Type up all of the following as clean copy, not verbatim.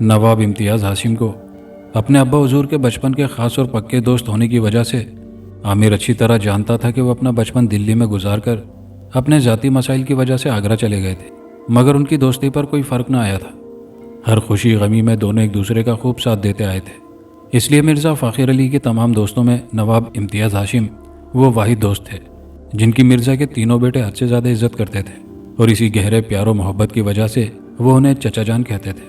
نواب امتیاز ہاشم کو اپنے ابا حضور کے بچپن کے خاص اور پکے دوست ہونے کی وجہ سے عامر اچھی طرح جانتا تھا کہ وہ اپنا بچپن دلی میں گزار کر اپنے ذاتی مسائل کی وجہ سے آگرہ چلے گئے تھے، مگر ان کی دوستی پر کوئی فرق نہ آیا تھا۔ ہر خوشی غمی میں دونوں ایک دوسرے کا خوب ساتھ دیتے آئے تھے۔ اس لیے مرزا فاخر علی کے تمام دوستوں میں نواب امتیاز ہاشم وہ واحد دوست تھے جن کی مرزا کے تینوں بیٹے حد سے زیادہ عزت کرتے تھے، اور اسی گہرے پیار و محبت کی وجہ سے وہ انہیں چچا جان کہتے تھے۔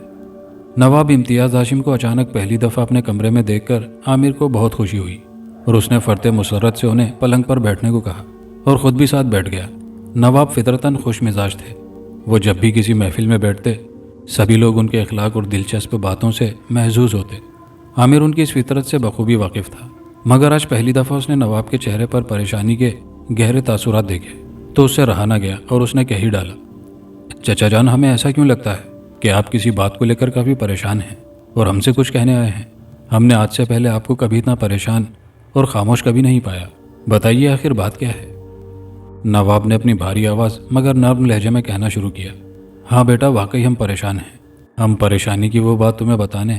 نواب امتیاز ہاشم کو اچانک پہلی دفعہ اپنے کمرے میں دیکھ کر عامر کو بہت خوشی ہوئی، اور اس نے فرت مسرت سے انہیں پلنگ پر بیٹھنے کو کہا اور خود بھی ساتھ بیٹھ گیا۔ نواب فطرتاً خوش مزاج تھے۔ وہ جب بھی کسی محفل میں بیٹھتے سبھی لوگ ان کے اخلاق اور دلچسپ باتوں سے محظوظ ہوتے۔ عامر ان کی اس فطرت سے بخوبی واقف تھا، مگر آج پہلی دفعہ اس نے نواب کے چہرے پر پریشانی کے گہرے تاثرات دیکھے تو اس سے رہا نہ گیا اور اس نے کہہ ہی ڈالا، چچا جان، ہمیں ایسا کیوں لگتا ہے کہ آپ کسی بات کو لے کر کافی پریشان ہیں اور ہم سے کچھ کہنے آئے ہیں؟ ہم نے آج سے پہلے آپ کو کبھی اتنا پریشان اور خاموش کبھی نہیں پایا۔ بتائیے آخر بات کیا ہے؟ نواب نے اپنی بھاری آواز مگر نرم لہجے میں کہنا شروع کیا، ہاں بیٹا، واقعی ہم پریشان ہیں۔ ہم پریشانی کی وہ بات تمہیں بتانے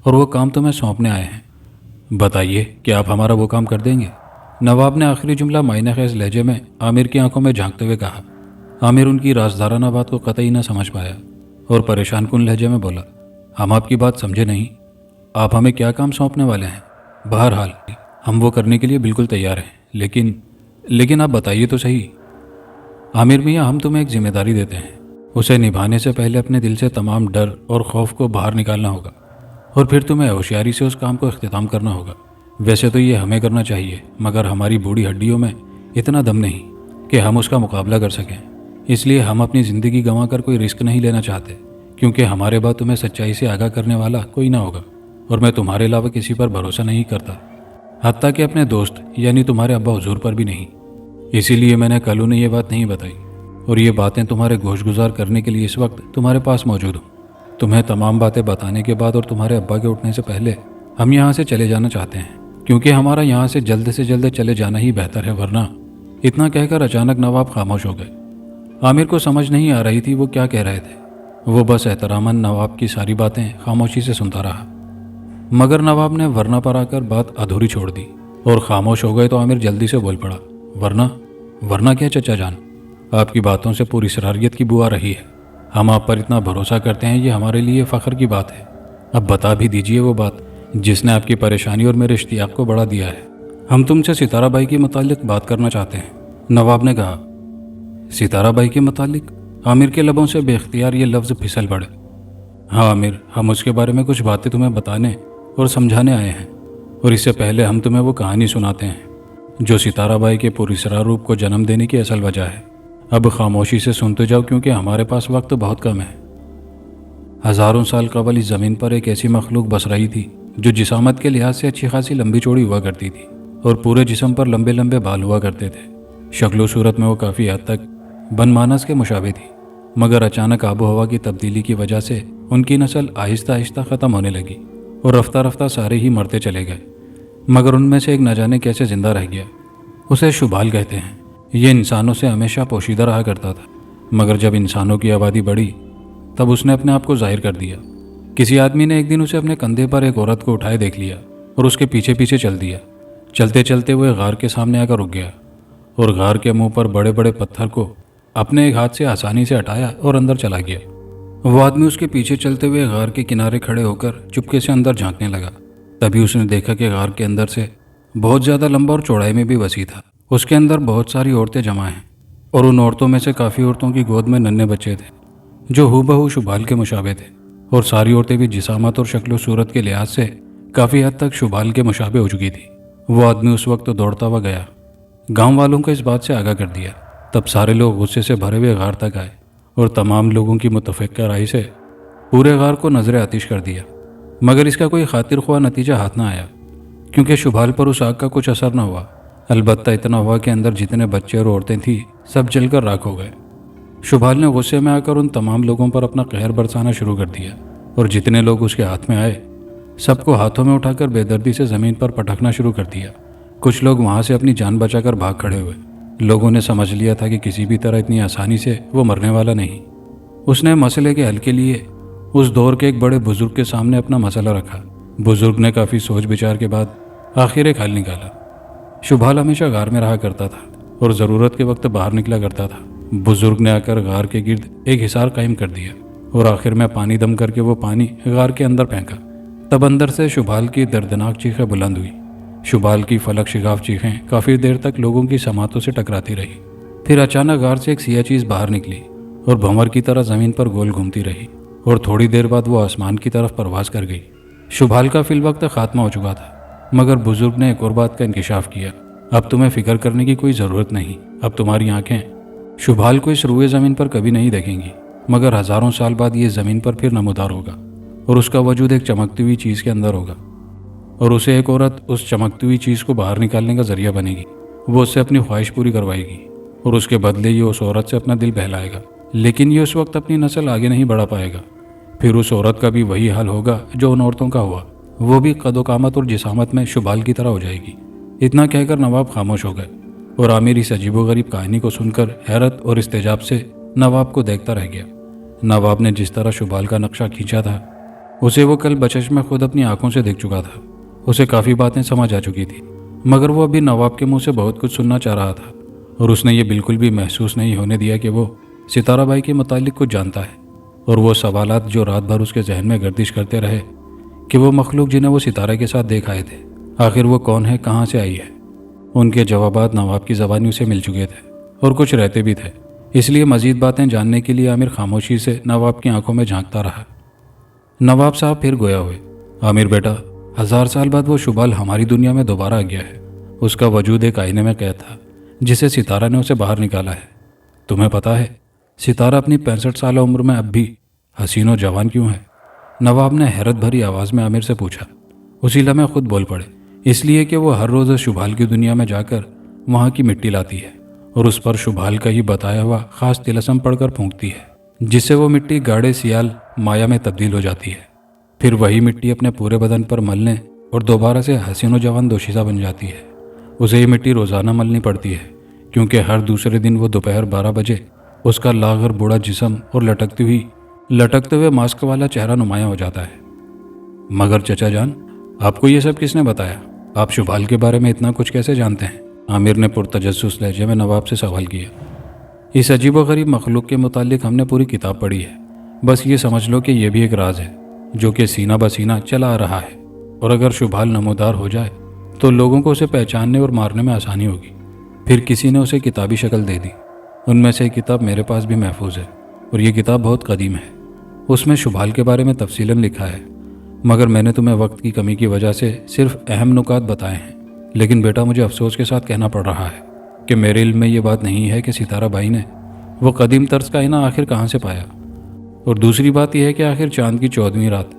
اور وہ کام تمہیں سونپنے آئے ہیں۔ بتائیے کہ آپ ہمارا وہ کام کر دیں گے؟ نواب نے آخری جملہ معنی خیز لہجے میں عامر کی آنکھوں میں جھانکتے ہوئے کہا۔ عامر ان کی رازدارانہ بات کو قطعی نہ سمجھ پایا اور پریشان کن لہجے میں بولا، ہم آپ کی بات سمجھے نہیں۔ آپ ہمیں کیا کام سونپنے والے ہیں؟ بہرحال ہم وہ کرنے کے لیے بالکل تیار ہیں، لیکن آپ بتائیے تو صحیح۔ عامر میاں، ہم تمہیں ایک ذمہ داری دیتے ہیں، اسے نبھانے سے پہلے اپنے دل سے تمام ڈر اور خوف کو باہر نکالنا ہوگا، اور پھر تمہیں ہوشیاری سے اس کام کو اختتام کرنا ہوگا۔ ویسے تو یہ ہمیں کرنا چاہیے، مگر ہماری بوڑھی ہڈیوں میں اتنا دم نہیں کہ ہم اس کا مقابلہ کر سکیں۔ اس لیے ہم اپنی زندگی گنوا کر کوئی رسک نہیں لینا چاہتے، کیونکہ ہمارے بعد تمہیں سچائی سے آگاہ کرنے والا کوئی نہ ہوگا، اور میں تمہارے علاوہ کسی پر بھروسہ نہیں کرتا، حتیٰ کہ اپنے دوست یعنی تمہارے ابا حضور پر بھی نہیں۔ اسی لیے میں نے کل انہیں یہ بات نہیں بتائی، اور یہ باتیں تمہارے گوش گزار کرنے کے لیے اس وقت تمہارے پاس موجود ہوں۔ تمہیں تمام باتیں بتانے کے بعد اور تمہارے ابا کے اٹھنے سے پہلے ہم یہاں سے چلے جانا چاہتے ہیں، کیونکہ ہمارا یہاں سے جلد چلے جانا ہی بہتر ہے، ورنہ۔ اتنا کہہ کر اچانک نواب خاموش ہو گئے۔ عامر کو سمجھ نہیں آ رہی تھی وہ کیا کہہ رہے تھے۔ وہ بس احتراماً نواب کی ساری باتیں خاموشی سے سنتا رہا، مگر نواب نے ورنہ پر آ کر بات ادھوری چھوڑ دی اور خاموش ہو گئے تو عامر جلدی سے بول پڑا، ورنہ کیا چچا جان؟ آپ کی باتوں سے پوری اسراریت کی بو آ رہی ہے۔ ہم آپ پر اتنا بھروسہ کرتے ہیں، یہ ہمارے لیے فخر کی بات ہے۔ اب بتا بھی دیجئے وہ بات جس نے آپ کی پریشانی اور میرے اشتیاق کو بڑھا دیا ہے۔ ہم تم سے ستارہ بائی کے متعلق بات کرنا چاہتے ہیں، نواب نے کہا۔ ستارہ بائی کے متعلق؟ عامر کے لبوں سے بے اختیار یہ لفظ پھسل پڑے۔ ہاں عامر، ہم اس کے بارے میں کچھ باتیں تمہیں بتانے اور سمجھانے آئے ہیں، اور اس سے پہلے ہم تمہیں وہ کہانی سناتے ہیں جو ستارہ بائی کے پراسرار روپ کو جنم دینے کی اصل وجہ ہے۔ اب خاموشی سے سنتے جاؤ کیونکہ ہمارے پاس وقت بہت کم ہے۔ ہزاروں سال قبل اس زمین پر ایک ایسی مخلوق بس رہی تھی جو جسامت کے لحاظ سے اچھی خاصی لمبی چوڑی ہوا کرتی تھی اور پورے جسم پر لمبے لمبے بال ہوا کرتے تھے۔ شکل و صورت میں وہ کافی حد تک بن مانس کے مشابہ تھی، مگر اچانک آب و ہوا کی تبدیلی کی وجہ سے ان کی نسل آہستہ آہستہ ختم ہونے لگی اور رفتہ رفتہ سارے ہی مرتے چلے گئے، مگر ان میں سے ایک نہ جانے کیسے زندہ رہ گیا۔ اسے شبال کہتے ہیں۔ یہ انسانوں سے ہمیشہ پوشیدہ رہا کرتا تھا، مگر جب انسانوں کی آبادی بڑھی تب اس نے اپنے آپ کو ظاہر کر دیا۔ کسی آدمی نے ایک دن اسے اپنے کندھے پر ایک عورت کو اٹھائے دیکھ لیا اور اس کے پیچھے پیچھے چل دیا۔ چلتے چلتے وہ ایک غار کے سامنے آ کر رک گیا اور غار کے منہ پر بڑے بڑے پتھر کو اپنے ایک ہاتھ سے آسانی سے ہٹایا اور اندر چلا گیا۔ وہ آدمی اس کے پیچھے چلتے ہوئے غار کے کنارے کھڑے ہو کر چپکے سے اندر جھانکنے لگا۔ تبھی اس نے دیکھا کہ غار کے اندر سے بہت زیادہ لمبا اور چوڑائی میں بھی وسیع تھا۔ اس کے اندر بہت ساری عورتیں جمع ہیں، اور ان عورتوں میں سے کافی عورتوں کی گود میں ننھے بچے تھے جو ہو بہو شبال کے مشابہ تھے، اور ساری عورتیں بھی جسامت اور شکل و صورت کے لحاظ سے کافی حد تک شبال کے مشابہ ہو چکی تھی۔ وہ آدمی اس وقت دوڑتا ہوا گیا، گاؤں والوں کو اس بات سے آگاہ کر دیا۔ تب سارے لوگ غصے سے بھرے ہوئے غار تک آئے اور تمام لوگوں کی متفقہ رائے سے پورے غار کو نظر آتش کر دیا، مگر اس کا کوئی خاطر خواہ نتیجہ ہاتھ نہ آیا، کیونکہ شبال پر اس آگ کا کچھ اثر نہ ہوا۔ البتہ اتنا ہوا کہ اندر جتنے بچے اور عورتیں تھیں سب جل کر راکھ ہو گئے۔ شبال نے غصے میں آ کر ان تمام لوگوں پر اپنا قہر برسانا شروع کر دیا، اور جتنے لوگ اس کے ہاتھ میں آئے سب کو ہاتھوں میں اٹھا کر بے دردی سے زمین پر پٹکنا شروع کر دیا۔ کچھ لوگ وہاں سے اپنی جان بچا کر بھاگ کھڑے ہوئے۔ لوگوں نے سمجھ لیا تھا کہ کسی بھی طرح اتنی آسانی سے وہ مرنے والا نہیں۔ اس نے مسئلے کے حل کے لیے اس دور کے ایک بڑے بزرگ کے سامنے اپنا مسئلہ رکھا۔ بزرگ نے کافی سوچ بچار کے بعد آخر ایک حل نکالا۔ شبھال ہمیشہ غار میں رہا کرتا تھا اور ضرورت کے وقت باہر نکلا کرتا تھا۔ بزرگ نے آ کر غار کے گرد ایک حصار قائم کر دیا اور آخر میں پانی دم کر کے وہ پانی غار کے اندر پھینکا۔ تب اندر سے شبھال کی دردناک چیخیں بلند ہوئی۔ شبھال کی فلک شگاف چیخیں کافی دیر تک لوگوں کی سماعتوں سے ٹکراتی رہی۔ پھر اچانک غار سے ایک سیاہ چیز باہر نکلی اور بھنور کی طرح زمین پر گول گھومتی رہی اور تھوڑی دیر بعد وہ آسمان کی طرف پرواز کر گئی۔ شبھال کا فی الوقت خاتمہ ہو چکا تھا، مگر بزرگ نے ایک اور بات کا انکشاف کیا۔ اب تمہیں فکر کرنے کی کوئی ضرورت نہیں، اب تمہاری آنکھیں شبھال کو اس روئے زمین پر کبھی نہیں دیکھیں گی، مگر ہزاروں سال بعد یہ زمین پر پھر نمودار ہوگا اور اس کا وجود ایک چمکتی ہوئی چیز کے اندر ہوگا، اور اسے ایک عورت اس چمکتی ہوئی چیز کو باہر نکالنے کا ذریعہ بنے گی۔ وہ اس سے اپنی خواہش پوری کروائے گی اور اس کے بدلے یہ اس عورت سے اپنا دل بہلائے گا، لیکن یہ اس وقت اپنی نسل آگے نہیں بڑھا پائے گا۔ پھر اس عورت کا بھی وہی حال ہوگا جو ان عورتوں کا ہوا، وہ بھی قد و قامت اور جسامت میں شبھال کی طرح ہو جائے گی۔ اتنا کہہ کر نواب خاموش ہو گئے اور عامر اس عجیب و غریب کہانی کو سن کر حیرت اور استعجاب سے نواب کو دیکھتا رہ گیا۔ نواب نے جس طرح شبھال کا نقشہ کھینچا تھا اسے وہ کل بچشمہ خود اپنی آنکھوں سے دیکھ چکا تھا۔ اسے کافی باتیں سمجھ آ چکی تھی، مگر وہ ابھی نواب کے منہ سے بہت کچھ سننا چاہ رہا تھا، اور اس نے یہ بالکل بھی محسوس نہیں ہونے دیا کہ وہ ستارہ بائی کے متعلق کچھ جانتا ہے، اور وہ سوالات جو رات بھر اس کے ذہن میں گردش کرتے رہے کہ وہ مخلوق جنہیں وہ ستارے کے ساتھ دیکھ آئے تھے، آخر وہ کون ہے، کہاں سے آئی ہے، ان کے جوابات نواب کی زبانی اسے مل چکے تھے اور کچھ رہتے بھی تھے۔ اس لیے مزید باتیں جاننے کے لیے عامر خاموشی سے نواب کی آنکھوں میں جھانکتا رہا۔ نواب صاحب پھر گویا ہوئے۔ عامر بیٹا، 1000 سال بعد وہ شبھال ہماری دنیا میں دوبارہ آ گیا ہے۔ اس کا وجود ایک آئینے میں قید تھا جسے ستارہ نے اسے باہر نکالا ہے۔ تمہیں پتا ہے ستارہ اپنی 65 سالہ عمر میں اب بھی حسین و جوان کیوں ہے؟ نواب نے حیرت بھری آواز میں عامر سے پوچھا۔ اسی لمحے خود بول پڑے، اس لیے کہ وہ ہر روز شبھال کی دنیا میں جا کر وہاں کی مٹی لاتی ہے اور اس پر شبھال کا ہی بتایا ہوا خاص طلسم پڑھ کر پھونکتی ہے، جس سے وہ مٹی گاڑھے سیال مایا میں تبدیل ہو جاتی ہے۔ پھر وہی مٹی اپنے پورے بدن پر ملنے اور دوبارہ سے حسین و جوان دوشیزہ بن جاتی ہے۔ اسے یہ مٹی روزانہ ملنی پڑتی ہے کیونکہ ہر دوسرے دن وہ دوپہر 12 بجے اس کا لاغر بوڑھا جسم اور لٹکتے ہوئے ماسک والا چہرہ نمایاں ہو جاتا ہے۔ مگر چچا جان، آپ کو یہ سب کس نے بتایا؟ آپ شبھال کے بارے میں اتنا کچھ کیسے جانتے ہیں؟ عامر نے پرتجسس لہجے میں نواب سے سوال کیا۔ اس عجیب و غریب مخلوق کے متعلق ہم نے پوری کتاب پڑھی ہے، بس یہ سمجھ لو کہ یہ بھی ایک راز ہے جو کہ سینہ بسینہ چلا آ رہا ہے، اور اگر شبھال نمودار ہو جائے تو لوگوں کو اسے پہچاننے اور مارنے میں آسانی ہوگی۔ پھر کسی نے اسے کتابی شکل دے دی، ان میں سے ایک کتاب میرے پاس بھی محفوظ ہے، اور یہ کتاب بہت قدیم ہے۔ اس میں شبھال کے بارے میں تفصیلاً لکھا ہے، مگر میں نے تمہیں وقت کی کمی کی وجہ سے صرف اہم نکات بتائے ہیں۔ لیکن بیٹا، مجھے افسوس کے ساتھ کہنا پڑ رہا ہے کہ میرے علم میں یہ بات نہیں ہے کہ ستارہ بھائی نے وہ قدیم طرز کا آئینہ آخر کہاں سے پایا، اور دوسری بات یہ ہے کہ آخر چاند کی 14ویں رات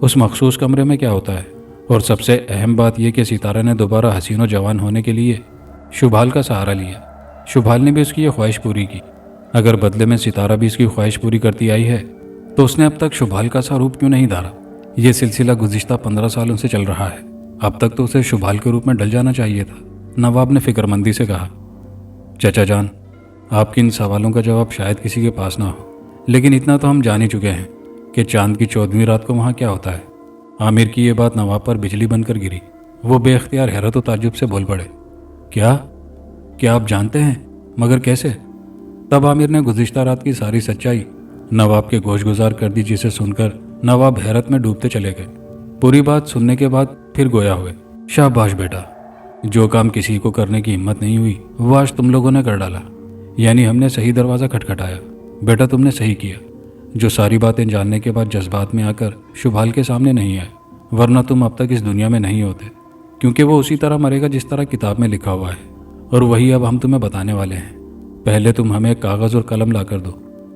اس مخصوص کمرے میں کیا ہوتا ہے، اور سب سے اہم بات یہ کہ ستارہ نے دوبارہ حسین و جوان ہونے کے لیے شبھال کا سہارا لیا۔ شبھال نے بھی اس کی یہ خواہش پوری کی۔ اگر بدلے میں ستارہ بھی اس کی خواہش پوری کرتی آئی ہے تو اس نے اب تک شبھال کا سا روپ کیوں نہیں دھارا؟ یہ سلسلہ گزشتہ 15 سالوں سے چل رہا ہے، اب تک تو اسے شبھال کے روپ میں ڈل جانا چاہیے تھا۔ نواب نے فکر مندی سے کہا۔ چچا جان، آپ کے ان سوالوں کا جواب شاید کسی کے پاس نہ ہو، لیکن اتنا تو ہم جان ہی چکے ہیں کہ چاند کی 14ویں رات کو وہاں کیا ہوتا ہے۔ عامر کی یہ بات نواب پر بجلی بن کر گری۔ وہ بے اختیار حیرت و تعجب سے بول پڑے۔ کیا آپ جانتے ہیں؟ مگر کیسے؟ تب عامر نے گزشتہ رات کی ساری سچائی نواب کے گوش گزار کر دی، جسے سن کر نواب حیرت میں ڈوبتے چلے گئے۔ پوری بات سننے کے بعد پھر گویا ہوئے۔ شاباش بیٹا، جو کام کسی کو کرنے کی ہمت نہیں ہوئی وہ آج تم لوگوں نے کر ڈالا، یعنی ہم نے صحیح دروازہ کھٹکھٹایا۔ بیٹا، تم نے صحیح کیا جو ساری باتیں جاننے کے بعد جذبات میں آ کر شبھال کے سامنے نہیں آئے، ورنہ تم اب تک اس دنیا میں نہیں ہوتے، کیونکہ وہ اسی طرح مرے گا جس طرح کتاب میں لکھا ہوا ہے، اور وہی اب ہم تمہیں بتانے والے ہیں۔ پہلے تم ہمیں کاغذ اور قلم لا کر دو،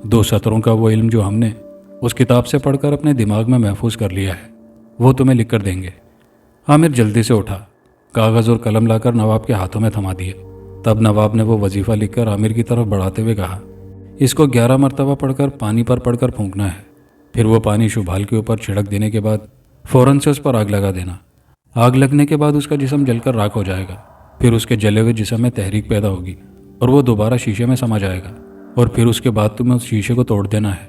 2 سطروں کا وہ علم جو ہم نے اس کتاب سے پڑھ کر اپنے دماغ میں محفوظ کر لیا ہے، وہ تمہیں لکھ کر دیں گے۔ عامر جلدی سے اٹھا، کاغذ اور قلم لا کر نواب کے ہاتھوں میں تھما دیے۔ تب نواب نے وہ وظیفہ لکھ کر عامر کی طرف بڑھاتے ہوئے کہا، اس کو 11 مرتبہ پڑھ کر پانی پر پڑھ کر پھونکنا ہے، پھر وہ پانی شبھال کے اوپر چھڑک دینے کے بعد فوراً سے اس پر آگ لگا دینا۔ آگ لگنے کے بعد اس کا جسم جل کر راکھ ہو جائے گا، پھر اس کے جلے ہوئے جسم میں تحریک پیدا ہوگی اور وہ دوبارہ شیشے میں سما جائے گا، اور پھر اس کے بعد تمہیں اس شیشے کو توڑ دینا ہے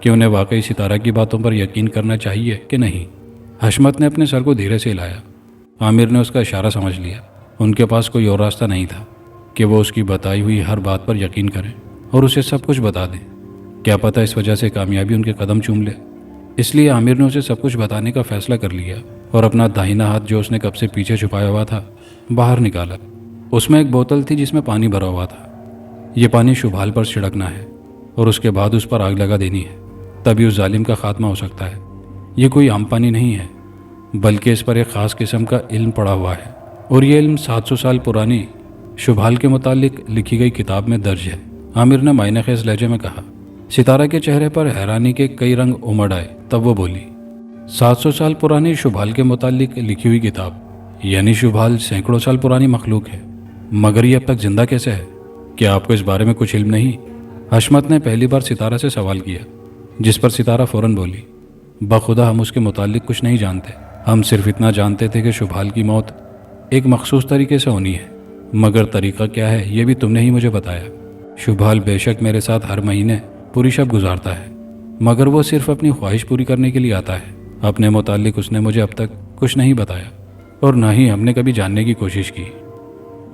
کہ انہیں واقعی ستارہ کی باتوں پر یقین کرنا چاہیے کہ نہیں۔ حشمت نے اپنے سر کو دھیرے سے ہلایا۔ عامر نے اس کا اشارہ سمجھ لیا۔ ان کے پاس کوئی اور راستہ نہیں تھا کہ وہ اس کی بتائی ہوئی ہر بات پر یقین کریں اور اسے سب کچھ بتا دیں۔ کیا پتہ اس وجہ سے کامیابی ان کے قدم چوم لے۔ اس لیے عامر نے اسے سب کچھ بتانے کا فیصلہ کر لیا اور اپنا داہنا ہاتھ جو اس نے کب سے پیچھے چھپایا ہوا تھا باہر نکالا۔ اس میں ایک بوتل تھی جس میں پانی بھرا ہوا تھا۔ یہ پانی شبھال پر چھڑکنا ہے اور اس کے بعد اس پر آگ لگا دینی ہے، تبھی اس ظالم کا خاتمہ ہو سکتا ہے۔ یہ کوئی عام پانی نہیں ہے، بلکہ اس پر ایک خاص قسم کا علم پڑا ہوا ہے، اور یہ علم 700 سال پرانی شبھال کے متعلق لکھی گئی کتاب میں درج ہے۔ عامر نے معنی خیز لہجے میں کہا۔ ستارہ کے چہرے پر حیرانی کے کئی رنگ امڑ آئے، تب وہ بولی، 700 سال پرانی شبھال کے متعلق لکھی ہوئی کتاب، یعنی شبھال سینکڑوں سال پرانی مخلوق ہے، مگر یہ اب تک زندہ کیسے ہے؟ کیا آپ کو اس بارے میں کچھ علم نہیں؟ حشمت نے پہلی بار ستارہ سے سوال کیا، جس پر ستارہ فوراً بولی، بخدا ہم اس کے متعلق کچھ نہیں جانتے، ہم صرف اتنا جانتے تھے کہ شبھال کی موت ایک مخصوص طریقے سے ہونی ہے، مگر طریقہ کیا ہے یہ بھی تم نے ہی مجھے بتایا۔ شبھال بے شک میرے ساتھ ہر مہینے پوری شب گزارتا ہے، مگر وہ صرف اپنی خواہش پوری کرنے کے لیے آتا ہے۔ اپنے متعلق اس نے مجھے اب تک کچھ نہیں بتایا، اور نہ ہی ہم نے کبھی جاننے کی کوشش کی۔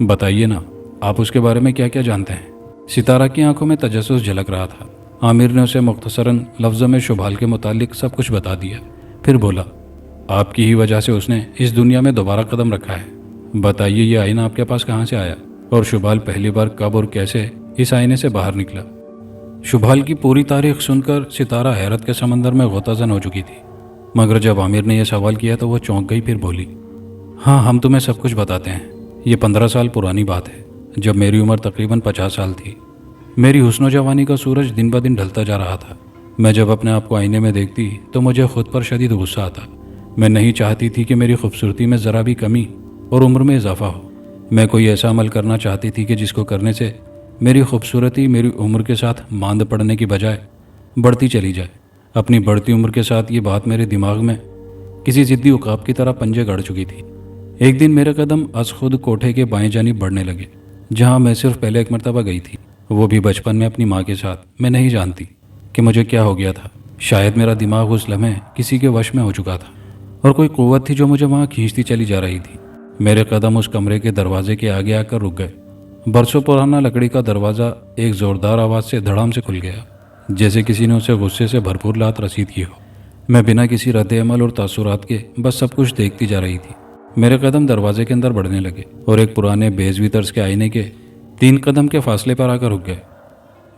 بتائیے نا، آپ اس کے بارے میں کیا کیا جانتے ہیں؟ ستارہ کی آنکھوں میں تجسس جھلک رہا تھا۔ عامر نے اسے مختصراً لفظوں میں شبھال کے متعلق سب کچھ بتا دیا، پھر بولا، آپ کی ہی وجہ سے اس نے اس دنیا میں دوبارہ قدم رکھا ہے۔ بتائیے یہ آئینہ آپ کے پاس کہاں سے آیا، اور شبھال پہلی بار کب اور کیسے اس آئینے سے باہر نکلا؟ شبھال کی پوری تاریخ سن کر ستارہ حیرت کے سمندر میں غوطہ زن ہو چکی تھی، مگر جب عامر نے یہ سوال کیا تو وہ چونک گئی، پھر بولی، ہاں ہم تمہیں سب کچھ بتاتے ہیں۔ یہ 15 سال پرانی بات ہے، جب میری عمر تقریباً 50 سال تھی۔ میری حسن و جوانی کا سورج دن بدن ڈھلتا جا رہا تھا۔ میں جب اپنے آپ کو آئینے میں دیکھتی تو مجھے خود پر شدید غصہ آتا۔ میں نہیں چاہتی تھی کہ میری خوبصورتی میں ذرا بھی کمی اور عمر میں اضافہ ہو۔ میں کوئی ایسا عمل کرنا چاہتی تھی کہ جس کو کرنے سے میری خوبصورتی میری عمر کے ساتھ ماند پڑنے کی بجائے بڑھتی چلی جائے۔ اپنی بڑھتی عمر کے ساتھ یہ بات میرے دماغ میں کسی ضدی عقاب کی طرح پنجے گڑ چکی تھی۔ ایک دن میرے قدم از خود کوٹھے کے بائیں جانب بڑھنے لگے، جہاں میں صرف پہلے ایک مرتبہ گئی تھی، وہ بھی بچپن میں اپنی ماں کے ساتھ۔ میں نہیں جانتی کہ مجھے کیا ہو گیا تھا، شاید میرا دماغ اس لمحے کسی کے وش میں ہو چکا تھا، اور کوئی قوت تھی جو مجھے وہاں کھینچتی چلی جا رہی تھی۔ میرے قدم اس کمرے کے دروازے کے آگے آ کر رک گئے۔ برسوں پرانا لکڑی کا دروازہ ایک زوردار آواز سے دھڑام سے کھل گیا، جیسے کسی نے اسے غصے سے بھرپور لات رسید کی ہو۔ میں بنا کسی رد عمل اور تاثرات کے بس سب کچھ دیکھتی جا رہی تھی۔ میرے قدم دروازے کے اندر بڑھنے لگے اور ایک پرانے بیضوی طرز کے آئینے کے 3 قدم کے فاصلے پر آ کر رک گئے۔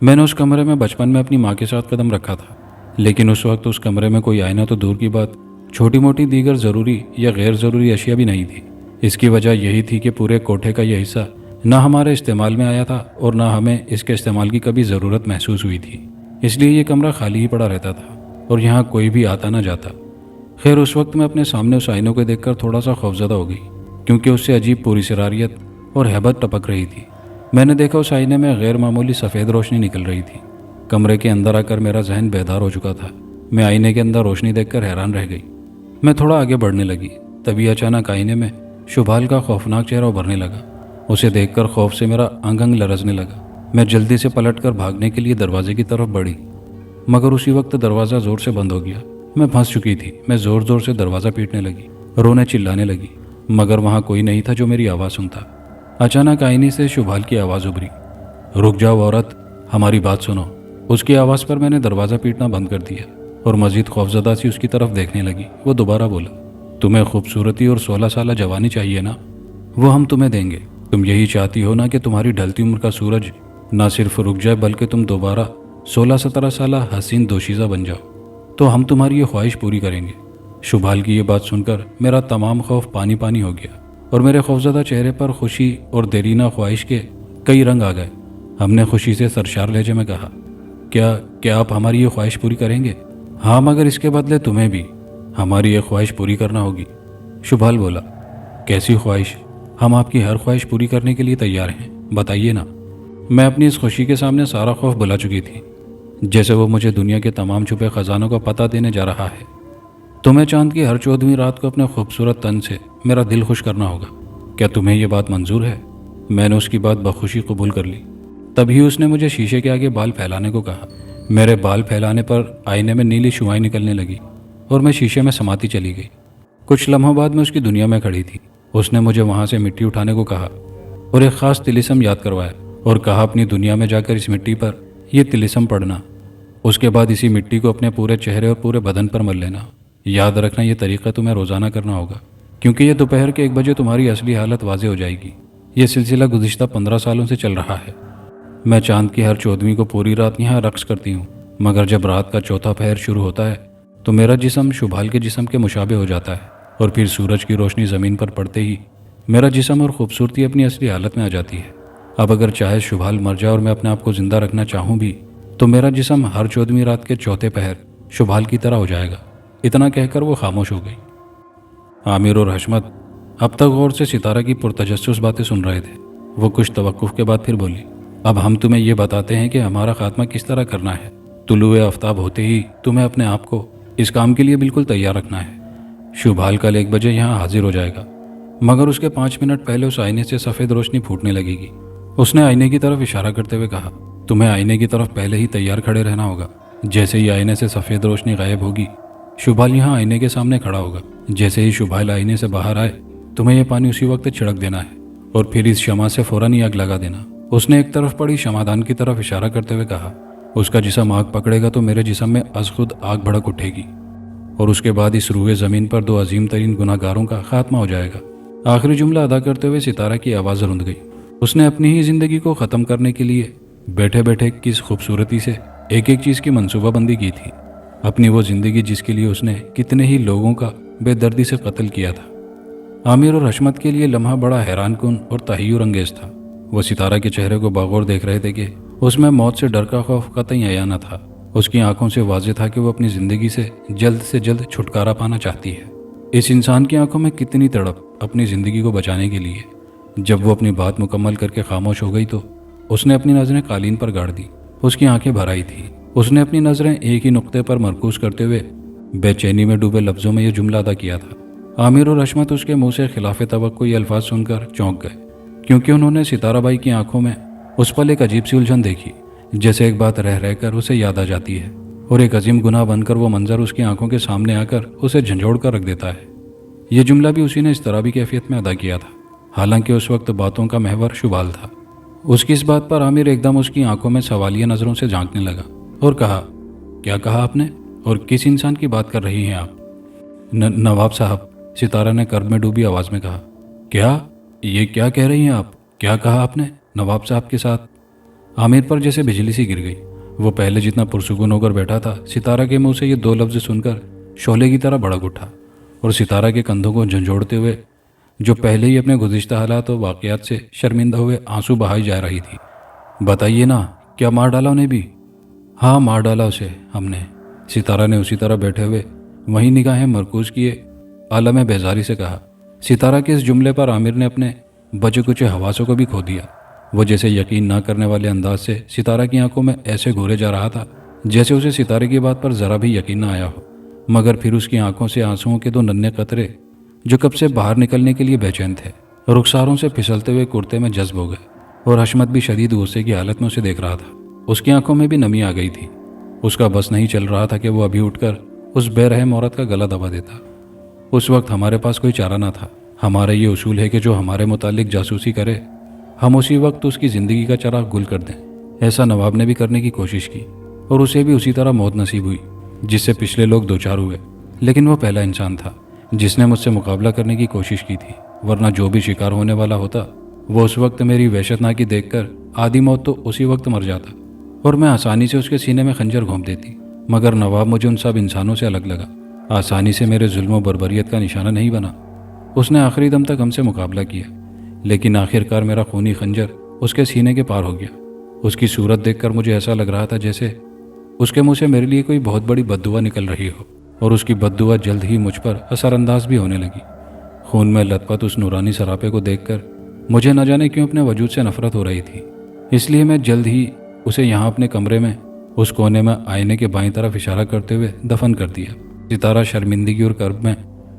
میں نے اس کمرے میں بچپن میں اپنی ماں کے ساتھ قدم رکھا تھا، لیکن اس وقت اس کمرے میں کوئی آئینہ تو دور کی بات، چھوٹی موٹی دیگر ضروری یا غیر ضروری اشیاء بھی نہیں تھی۔ اس کی وجہ یہی تھی کہ پورے کوٹھے کا یہ حصہ نہ ہمارے استعمال میں آیا تھا اور نہ ہمیں اس کے استعمال کی کبھی ضرورت محسوس ہوئی تھی، اس لیے یہ کمرہ خالی ہی پڑا رہتا تھا اور یہاں کوئی بھی آتا نہ جاتا۔ خیر، اس وقت میں اپنے سامنے اس آئینوں کو دیکھ کر تھوڑا سا خوفزدہ ہو گئی، کیونکہ اس سے عجیب پوری سراریت اور ہیبت ٹپک رہی تھی۔ میں نے دیکھا اس آئینے میں غیر معمولی سفید روشنی نکل رہی تھی۔ کمرے کے اندر آ کر میرا ذہن بیدار ہو چکا تھا۔ میں آئینے کے اندر روشنی دیکھ کر حیران رہ گئی۔ میں تھوڑا آگے بڑھنے لگی، تبھی اچانک آئینے میں شبھال کا خوفناک چہرہ ابھرنے لگا۔ اسے دیکھ کر خوف سے میرا انگ انگ لرزنے لگا۔ میں جلدی سے پلٹ کر بھاگنے کے لیے دروازے کی طرف بڑھی، مگر اسی وقت دروازہ زور سے بند ہو گیا۔ میں پھنس چکی تھی۔ میں زور زور سے دروازہ پیٹنے لگی، رونے چلانے لگی، مگر وہاں کوئی نہیں تھا جو میری آواز سنتا۔ اچانک آئینے سے شبھال کی آواز ابھری، رک جاؤ عورت، ہماری بات سنو۔ اس کی آواز پر میں نے دروازہ پیٹنا بند کر دیا اور مزید خوفزدہ سی اس کی طرف دیکھنے لگی۔ وہ دوبارہ بولا، تمہیں خوبصورتی اور 16 سالہ جوانی چاہیے نا، وہ ہم تمہیں دیں گے۔ تم یہی چاہتی ہو نا کہ تمہاری ڈھلتی عمر کا سورج نہ صرف رک جائے بلکہ تم دوبارہ 16-17 سالہ حسین دوشیزہ بن جاؤ، تو ہم تمہاری یہ خواہش پوری کریں گے۔ شبھال کی یہ بات سن کر میرا تمام خوف پانی پانی ہو گیا اور میرے خوفزدہ چہرے پر خوشی اور دیرینہ خواہش کے کئی رنگ آ گئے۔ ہم نے خوشی سے سرشار لہجے میں کہا، کیا آپ ہماری یہ خواہش پوری کریں گے؟ ہاں، مگر اس کے بدلے تمہیں بھی ہماری یہ خواہش پوری کرنا ہوگی۔ شبھال بولا، کیسی خواہش؟ ہم آپ کی ہر خواہش پوری کرنے کے لیے تیار ہیں، بتائیے نا۔ میں اپنی اس خوشی کے سامنے سارا خوف بھلا چکی تھی، جیسے وہ مجھے دنیا کے تمام چھپے خزانوں کا پتہ دینے جا رہا ہے۔ تمہیں چاند کی ہر 14ویں رات کو اپنے خوبصورت تن سے میرا دل خوش کرنا ہوگا، کیا تمہیں یہ بات منظور ہے؟ میں نے اس کی بات بخوشی قبول کر لی۔ تبھی اس نے مجھے شیشے کے آگے بال پھیلانے کو کہا۔ میرے بال پھیلانے پر آئینے میں نیلی شعائیں نکلنے لگی اور میں شیشے میں سماتی چلی گئی۔ کچھ لمحوں بعد میں اس کی دنیا میں کھڑی تھی۔ اس نے مجھے وہاں سے مٹی اٹھانے کو کہا اور ایک خاص طلسم یاد کروایا اور کہا اپنی دنیا میں جا کر اس مٹی پر یہ طلسم پڑھنا۔ اس کے بعد اسی مٹی کو اپنے پورے چہرے اور پورے بدن پر مل لینا۔ یاد رکھنا یہ طریقہ تمہیں روزانہ کرنا ہوگا، کیونکہ یہ دوپہر کے 1 بجے تمہاری اصلی حالت واضح ہو جائے گی۔ یہ سلسلہ گزشتہ 15 سالوں سے چل رہا ہے۔ میں چاند کی ہر 14ویں کو پوری رات یہاں رقص کرتی ہوں، مگر جب رات کا چوتھا پہر شروع ہوتا ہے تو میرا جسم شبھال کے جسم کے مشابہ ہو جاتا ہے، اور پھر سورج کی روشنی زمین پر پڑتے ہی میرا جسم اور خوبصورتی اپنی اصلی حالت میں آ جاتی ہے۔ اب اگر چاہے شبھال مر جائے اور میں اپنے آپ کو زندہ رکھنا چاہوں بھی تو میرا جسم ہر 14ویں رات کے چوتھے پہر شبھال کی طرح ہو جائے گا۔ اتنا کہہ کر وہ خاموش ہو گئی۔ عامر اور حشمت اب تک غور سے ستارہ کی پرتجسس باتیں سن رہے تھے۔ وہ کچھ توقف کے بعد پھر بولی، اب ہم تمہیں یہ بتاتے ہیں کہ ہمارا خاتمہ کس طرح کرنا ہے۔ طلوع آفتاب ہوتے ہی تمہیں اپنے آپ کو اس کام کے لیے بالکل تیار رکھنا ہے۔ شبھال کل 1 بجے یہاں حاضر ہو جائے گا، مگر اس کے 5 منٹ پہلے اس آئینے سے سفید روشنی پھوٹنے لگے گی۔ اس نے آئینے کی طرف اشارہ کرتے ہوئے کہا، تمہیں آئینے کی طرف پہلے ہی تیار کھڑے رہنا ہوگا۔ جیسے ہی آئینے سے سفید روشنی غائب ہوگی، شبھال یہاں آئینے کے سامنے کھڑا ہوگا۔ جیسے ہی شبھال آئینے سے باہر آئے تمہیں یہ پانی اسی وقت چھڑک دینا ہے اور پھر اس شمع سے فوراً ہی آگ لگا دینا۔ اس نے ایک طرف پڑی شمعدان کی طرف اشارہ کرتے ہوئے کہا، اس کا جسم آگ پکڑے گا تو میرے جسم میں از خود آگ بھڑک اٹھے گی، اور اس کے بعد اس روئے زمین پر 2 عظیم ترین گناہ گاروں کا خاتمہ ہو جائے گا۔ آخری جملہ ادا کرتے ہوئے ستارہ کی آواز رند گئی۔ اس نے اپنی ہی زندگی کو ختم کرنے کے لیے بیٹھے بیٹھے کس خوبصورتی سے ایک ایک چیز کی منصوبہ بندی کی تھی، اپنی وہ زندگی جس کے لیے اس نے کتنے ہی لوگوں کا بے دردی سے قتل کیا تھا۔ عامر اور حشمت کے لیے لمحہ بڑا حیران کن اور تحیر انگیز تھا۔ وہ ستارہ کے چہرے کو باغور دیکھ رہے تھے کہ اس میں موت سے ڈر کا خوف قطعی عیاں نہ تھا۔ اس کی آنکھوں سے واضح تھا کہ وہ اپنی زندگی سے جلد چھٹکارا پانا چاہتی ہے۔ اس انسان کی آنکھوں میں کتنی تڑپ اپنی زندگی کو بچانے کے لیے۔ جب وہ اپنی بات مکمل کر کے خاموش ہو گئی تو اس نے اپنی نظریں قالین پر گاڑ دی۔ اس کی آنکھیں بھر آئی تھیں۔ اس نے اپنی نظریں ایک ہی نقطے پر مرکوز کرتے ہوئے بے چینی میں ڈوبے لفظوں میں یہ جملہ ادا کیا تھا۔ عامر اور حشمت اس کے منہ سے خلاف توقع یہ الفاظ سن کر چونک گئے، کیونکہ انہوں نے ستارہ بائی کی آنکھوں میں اس پل ایک عجیب سی الجھن دیکھی، جیسے ایک بات رہ کر اسے یاد آ جاتی ہے اور ایک عظیم گناہ بن کر وہ منظر اس کی آنکھوں کے سامنے آ کر اسے جھنجھوڑ کر رکھ دیتا ہے۔ یہ جملہ بھی اسی نے اضطرابی کیفیت میں ادا کیا تھا، حالانکہ اس وقت باتوں کا محور شبھال تھا۔ اس کی اس بات پر عامر ایک دم اس کی آنکھوں میں سوالیہ نظروں سے جھانکنے لگا اور کہا، کیا کہا آپ نے اور کس انسان کی بات کر رہی ہیں آپ؟ نواب صاحب، ستارہ نے کرب میں ڈوبی آواز میں کہا۔ کیا؟ یہ کیا کہہ رہی ہیں آپ؟ کیا کہا آپ نے نواب صاحب کے ساتھ؟ عامر پر جیسے بجلی سی گر گئی۔ وہ پہلے جتنا پرسکون ہو کر بیٹھا تھا، ستارہ کے منہ سے یہ 2 لفظ سن کر شعلے کی طرح بھڑک اٹھا اور ستارہ کے کندھوں کو جھنجھوڑتے ہوئے، جو پہلے ہی اپنے گزشتہ حالات و واقعات سے شرمندہ ہوئے آنسو بہائی جا رہی تھی، بتائیے نا، کیا مار ڈالا انہیں بھی؟ ہاں، مار ڈالا اسے ہم نے، ستارہ نے اسی طرح بیٹھے ہوئے وہیں نگاہیں مرکوز کیے عالم بیزاری سے کہا۔ ستارہ کے اس جملے پر عامر نے اپنے بچے کچے حواسوں کو بھی کھو دیا۔ وہ جیسے یقین نہ کرنے والے انداز سے ستارہ کی آنکھوں میں ایسے گھورے جا رہا تھا جیسے اسے ستارے کی بات پر ذرا بھی یقین نہ آیا ہو، مگر پھر اس کی آنکھوں سے آنسوؤں کے 2 ننھے قطرے جو کب سے باہر نکلنے کے لیے بے چین تھے، رخساروں سے پھسلتے ہوئے کرتے میں جذب ہو گئے، اور حشمت بھی شدید غصے کی حالت میں اسے دیکھ رہا تھا۔ اس کی آنکھوں میں بھی نمی آ گئی تھی۔ اس کا بس نہیں چل رہا تھا کہ وہ ابھی اٹھ کر اس بے رحم عورت کا گلا دبا دیتا۔ اس وقت ہمارے پاس کوئی چارہ نہ تھا۔ ہمارا یہ اصول ہے کہ جو ہمارے متعلق جاسوسی کرے ہم اسی وقت اس کی زندگی کا چراغ گل کر دیں۔ ایسا نواب نے بھی کرنے کی کوشش کی اور اسے بھی اسی طرح موت نصیب ہوئی جس سے پچھلے لوگ 2-4 ہوئے، لیکن وہ پہلا انسان تھا جس نے مجھ سے مقابلہ کرنے کی کوشش کی تھی، ورنہ جو بھی شکار ہونے والا ہوتا وہ اس وقت میری وحشتناکی دیکھ کر آدھی موت تو اسی وقت مر جاتا اور میں آسانی سے اس کے سینے میں خنجر گھونپ دیتی۔ مگر نواب مجھے ان سب انسانوں سے الگ لگا، آسانی سے میرے ظلم و بربریت کا نشانہ نہیں بنا۔ اس نے آخری دم تک ہم سے مقابلہ کیا، لیکن آخرکار میرا خونی خنجر اس کے سینے کے پار ہو گیا۔ اس کی صورت دیکھ کر مجھے ایسا لگ رہا تھا جیسے اس کے منہ سے میرے لیے کوئی بہت بڑی بد دعا نکل رہی ہو، اور اس کی بد دعا جلد ہی مجھ پر اثر انداز بھی ہونے لگی۔ خون میں لت پت اس نورانی سراپے کو دیکھ کر مجھے نہ جانے کیوں اپنے وجود سے نفرت ہو رہی تھی، اس لیے میں جلد ہی اسے یہاں اپنے کمرے میں اس کونے میں آئینے کے بائیں طرف اشارہ کرتے ہوئے دفن کر دیا۔ ستارہ شرمندگی اور کرب میں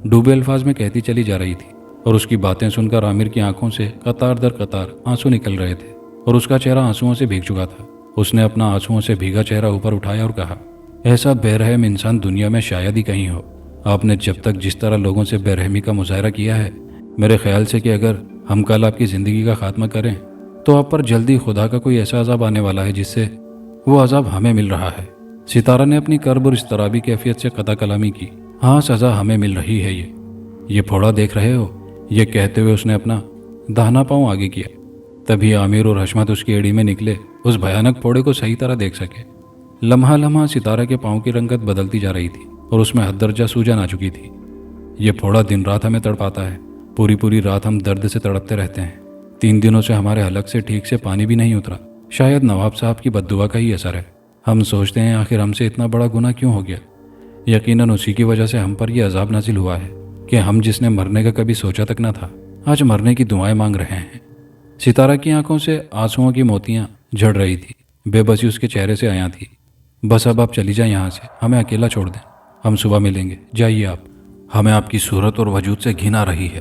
ڈوبے الفاظ میں کہتی چلی جا رہی تھی، اور اس کی باتیں سن کر عامر کی آنکھوں سے قطار در قطار آنسو نکل رہے تھے، اور اس کا چہرہ آنسوؤں سے بھیگ چکا تھا۔ اس نے اپنا آنسوؤں سے بھیگا چہرہ اوپر اٹھایا اور کہا، ایسا بے رحم انسان دنیا میں شاید ہی کہیں ہو۔ آپ نے جب تک جس طرح لوگوں سے بے رحمی کا مظاہرہ کیا ہے، میرے خیال سے کہ اگر ہم کل آپ کی زندگی کا خاتمہ کریں تو آپ پر جلدی خدا کا کوئی ایسا عذاب آنے والا ہے جس سے وہ عذاب ہمیں مل رہا ہے۔ ستارہ نے اپنی کرب اور اضطرابی کیفیت سے قطع کلامی کی۔ ہاں، سزا ہمیں مل رہی ہے۔ یہ پھوڑا دیکھ رہے ہو؟ یہ کہتے ہوئے اس نے اپنا داہنا پاؤں آگے کیا۔ تبھی عامر اور حشمت اس کی ایڑی میں نکلے اس بھیانک پھوڑے کو صحیح طرح دیکھ سکے۔ لمحہ لمحہ ستارہ کے پاؤں کی رنگت بدلتی جا رہی تھی اور اس میں حد درجہ سوجن آ چکی تھی۔ یہ پھوڑا دن رات ہمیں تڑپاتا ہے، پوری رات ہم درد سے تڑپتے رہتے ہیں۔ 3 دنوں سے ہمارے حلق سے ٹھیک سے پانی بھی نہیں اترا۔ شاید نواب صاحب کی بد دعا کا ہی اثر ہے۔ ہم سوچتے ہیں آخر ہم سے اتنا بڑا گناہ کیوں ہو گیا؟ یقیناً اسی کی وجہ سے ہم پر یہ عذاب نازل ہوا ہے کہ ہم جس نے مرنے کا کبھی سوچا تک نہ تھا، آج مرنے کی دعائیں مانگ رہے ہیں۔ ستارہ کی آنکھوں سے آنسوؤں کی موتیاں جھڑ رہی تھی، بے بسی اس کے چہرے سے آیا تھی۔ بس اب آپ چلی جائیں یہاں سے، ہمیں اکیلا چھوڑ دیں، ہم صبح ملیں گے، جائیے آپ۔ ہمیں آپ کی صورت اور وجود سے گھن آ رہی ہے۔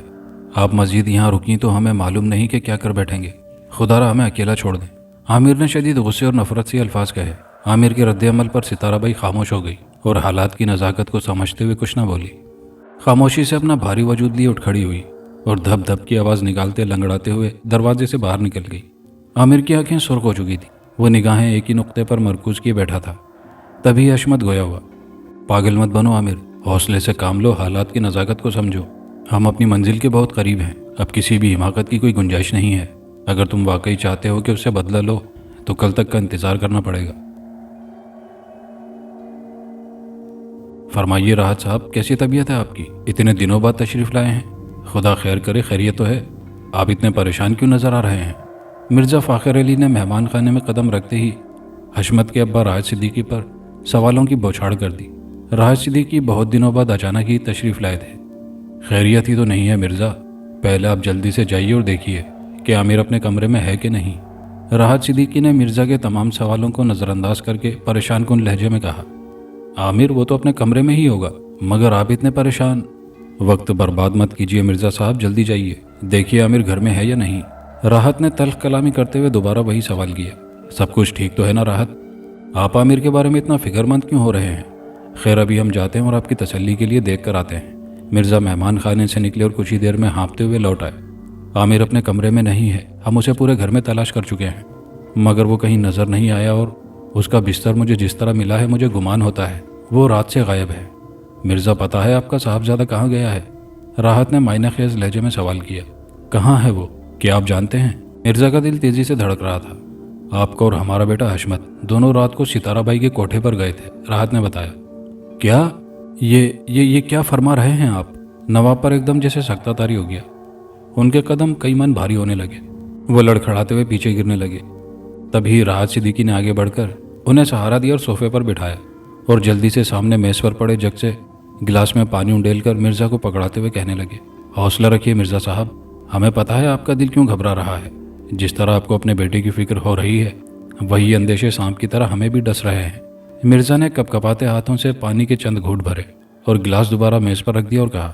آپ مزید یہاں رکیں تو ہمیں معلوم نہیں کہ کیا کر بیٹھیں گے۔ خدا را ہمیں اکیلا چھوڑ دیں۔ عامر نے شدید غصے اور نفرت سے الفاظ کہے۔ عامر کے رد عمل پر ستارہ بائی خاموش ہو گئی اور حالات کی نزاکت کو سمجھتے ہوئے کچھ نہ بولی۔ خاموشی سے اپنا بھاری وجود لیے اٹھ کھڑی ہوئی اور دھپ دھپ کی آواز نکالتے لنگڑاتے ہوئے دروازے سے باہر نکل گئی۔ عامر کی آنکھیں سرخ ہو چکی تھیں، وہ نگاہیں ایک ہی نقطے پر مرکوز کیے بیٹھا تھا۔ تبھی حشمت گویا ہوا، پاگل مت بنو عامر، حوصلے سے کام لو، حالات کی نزاکت کو سمجھو۔ ہم اپنی منزل کے بہت قریب ہیں، اب کسی بھی حماقت کی کوئی گنجائش نہیں ہے۔ اگر تم واقعی چاہتے ہو کہ اس سے بدلہ لو تو کل تک کا انتظار کرنا پڑے گا۔ فرمائیے راحت صاحب، کیسی طبیعت ہے آپ کی؟ اتنے دنوں بعد تشریف لائے ہیں، خدا خیر کرے، خیریت تو ہے؟ آپ اتنے پریشان کیوں نظر آ رہے ہیں؟ مرزا فاخر علی نے مہمان خانے میں قدم رکھتے ہی حشمت کے ابا راحت صدیقی پر سوالوں کی بوچھاڑ کر دی۔ راحت صدیقی بہت دنوں بعد اچانک ہی تشریف لائے تھے۔ خیریت ہی تو نہیں ہے مرزا، پہلے آپ جلدی سے جائیے اور دیکھیے کہ عامر اپنے کمرے میں ہے کہ نہیں۔ راحت صدیقی نے مرزا کے تمام سوالوں کو نظر انداز کر کے پریشان کن لہجے میں کہا، عامر وہ تو اپنے کمرے میں ہی ہوگا، مگر آپ اتنے پریشان؟ وقت برباد مت کیجیے مرزا صاحب، جلدی جائیے، دیکھیے عامر گھر میں ہے یا نہیں۔ راحت نے تلخ کلامی کرتے ہوئے دوبارہ وہی سوال کیا، سب کچھ ٹھیک تو ہے نا راحت؟ آپ عامر کے بارے میں اتنا فکر مند کیوں ہو رہے ہیں؟ خیر ابھی ہم جاتے ہیں اور آپ کی تسلی کے لیے دیکھ کر آتے ہیں۔ مرزا مہمان خانے سے نکلے اور کچھ ہی دیر میں ہانپتے ہوئے لوٹ آئے۔ عامر اپنے کمرے میں نہیں ہے، ہم اسے پورے گھر میں تلاش کر چکے ہیں، مگر وہ کہیں نظر نہیں آیا، اور اس کا بستر مجھے جس طرح ملا ہے مجھے گمان ہوتا ہے وہ رات سے غائب ہے۔ مرزا پتہ ہے آپ کا صاحبزادہ کہاں گیا ہے؟ راحت نے معنی خیز لہجے میں سوال کیا۔ کہاں ہے وہ؟ کیا آپ جانتے ہیں؟ مرزا کا دل تیزی سے دھڑک رہا تھا۔ آپ کو اور ہمارا بیٹا حشمت دونوں رات کو ستارہ بائی کے کوٹھے پر گئے تھے، راحت نے بتایا۔ کیا؟ یہ کیا فرما رہے ہیں آپ؟ نواب پر ایک دم جیسے سکتہ طاری ہو گیا۔ ان کے قدم کئی من بھاری ہونے لگے، وہ لڑکھڑاتے ہوئے پیچھے گرنے لگے۔ تبھی راحت صدیقی نے آگے بڑھ کر انہیں سہارا دیا اور صوفے پر بٹھایا، اور جلدی سے سامنے میز پر پڑے جگ سے گلاس میں پانی انڈیل کر مرزا کو پکڑاتے ہوئے کہنے لگے، حوصلہ رکھیے مرزا صاحب، ہمیں پتہ ہے آپ کا دل کیوں گھبرا رہا ہے۔ جس طرح آپ کو اپنے بیٹے کی فکر ہو رہی ہے، وہی اندیشے سانپ کی طرح ہمیں بھی ڈس رہے ہیں۔ مرزا نے کپ کپاتے ہاتھوں سے پانی کے چند گھونٹ بھرے اور گلاس دوبارہ میز پر رکھ دیا اور کہا،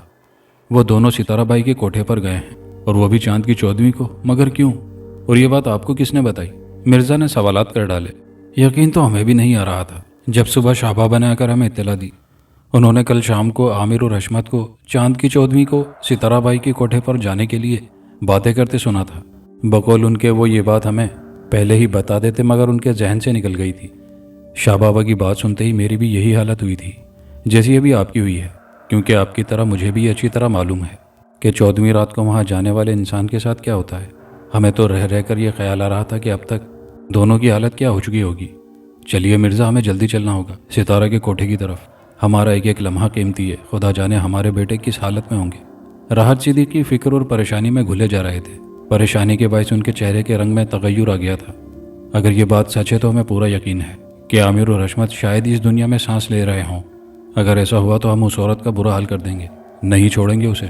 وہ دونوں ستارہ بائی کے کوٹھے پر گئے ہیں، اور وہ بھی چاند کی 14ویں کو، مگر کیوں؟ اور یہ بات آپ کو کس نے بتائی؟ مرزا نے سوالات کر ڈالے۔ یقین تو ہمیں بھی نہیں آ رہا تھا جب صبح شعبہ بنا کر ہمیں اطلاع دی۔ انہوں نے کل شام کو عامر اور حشمت کو چاند کی 14ویں کو ستارہ بائی کے کوٹھے پر جانے کے لیے باتیں کرتے سنا تھا۔ بقول ان کے وہ یہ بات ہمیں پہلے ہی بتا دیتے، مگر ان کے ذہن سے نکل گئی تھی۔ شاہ بابا کی بات سنتے ہی میری بھی یہی حالت ہوئی تھی جیسی ابھی آپ کی ہوئی ہے، کیونکہ آپ کی طرح مجھے بھی اچھی طرح معلوم ہے کہ 14ویں رات کو وہاں جانے والے انسان کے ساتھ کیا ہوتا ہے۔ ہمیں تو رہ رہ کر یہ خیال آ رہا تھا کہ اب تک دونوں کی حالت کیا ہو چکی ہوگی۔ چلیے مرزا، ہمیں جلدی چلنا ہوگا ستارہ کے کوٹھے کی طرف، ہمارا ایک ایک لمحہ قیمتی ہے، خدا جانے ہمارے بیٹے کس حالت میں ہوں گے۔ راحت صدیقی فکر اور پریشانی میں گھلے جا رہے تھے۔ پریشانی کے باعث ان کے چہرے کے رنگ میں تغیر آ گیا تھا۔ اگر یہ بات سچ ہے تو ہمیں پورا یقین ہے کہ عامر اور حشمت شاید اس دنیا میں سانس لے رہے ہوں۔ اگر ایسا ہوا تو ہم اس عورت کا برا حال کر دیں گے، نہیں چھوڑیں گے اسے۔